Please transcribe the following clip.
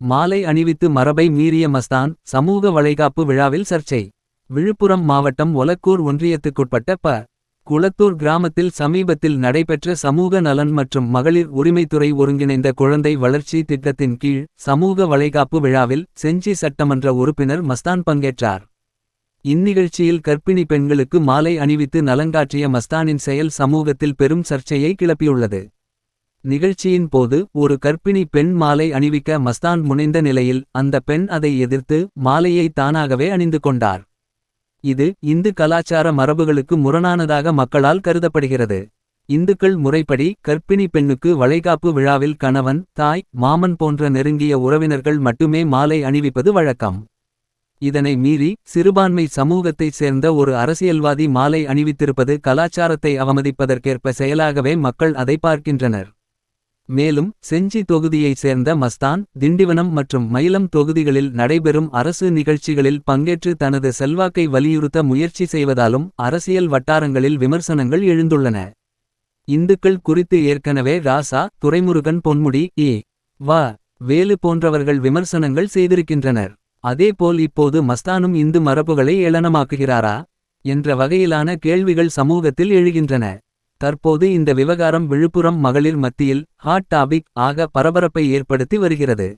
மாலை அணிவித்து மரபை மீறிய மஸ்தான் சமூக வளைகாப்பு விழாவில் சர்ச்சை. விழுப்புரம் மாவட்டம் ஒலக்கூர் ஒன்றியத்துக்குட்பட்ட ப. குளத்தூர் கிராமத்தில் சமீபத்தில் நடைபெற்ற சமூக நலன் மற்றும் மகளிர் உரிமைத்துறை ஒருங்கிணைந்த குழந்தை வளர்ச்சி திட்டத்தின் கீழ் சமூக வளைகாப்பு விழாவில் செஞ்சி சட்டமன்ற உறுப்பினர் மஸ்தான் பங்கேற்றார். இந்நிகழ்ச்சியில் கர்ப்பிணி பெண்களுக்கு மாலை அணிவித்து நலங்காற்றிய மஸ்தானின் செயல் சமூகத்தில் பெரும் சர்ச்சையை கிளப்பியுள்ளது. நிகழ்ச்சியின் போது ஒரு கர்ப்பிணி பெண் மாலை அணிவிக்க மஸ்தான் முனைந்த நிலையில் அந்த பெண் அதை எதிர்த்து மாலையை தானாகவே அணிந்து கொண்டார். இது இந்து கலாச்சார மரபுகளுக்கு முரணானதாக மக்களால் கருதப்படுகிறது. இந்துக்கள் முறைப்படி கர்ப்பிணி பெண்ணுக்கு வளைகாப்பு விழாவில் கணவன், தாய், மாமன் போன்ற நெருங்கிய உறவினர்கள் மட்டுமே மாலை அணிவிப்பது வழக்கம். இதனை மீறி சிறுபான்மை சமூகத்தைச் சேர்ந்த ஒரு அரசியல்வாதி மாலை அணிவித்திருப்பது கலாச்சாரத்தை அவமதிப்பதற்கேற்ப செயலாகவே மக்கள் அதை பார்க்கின்றனர். மேலும் செஞ்சி தொகுதியைச் சேர்ந்த மஸ்தான் திண்டிவனம் மற்றும் மயிலம் தொகுதிகளில் நடைபெறும் அரசு நிகழ்ச்சிகளில் பங்கேற்று தனது செல்வாக்கை வலியுறுத்த முயற்சி செய்வதாலும் அரசியல் வட்டாரங்களில் விமர்சனங்கள் எழுந்துள்ளன. இந்துக்கள் குறித்து ஏற்கனவே ராசா, துரைமுருகன், பொன்முடி, வ. வேலு போன்றவர்கள் விமர்சனங்கள் செய்திருக்கின்றனர். அதேபோல் இப்போது மஸ்தானும் இந்து மரபுகளை ஏளனமாக்குகிறாரா என்ற வகையிலான கேள்விகள் சமூகத்தில் எழுகின்றன. தற்போது இந்த விவகாரம் விழுப்புரம் மகளிர் மத்தியில் ஹாட் டாபிக் ஆக பரபரப்பை ஏற்படுத்தி வருகிறது.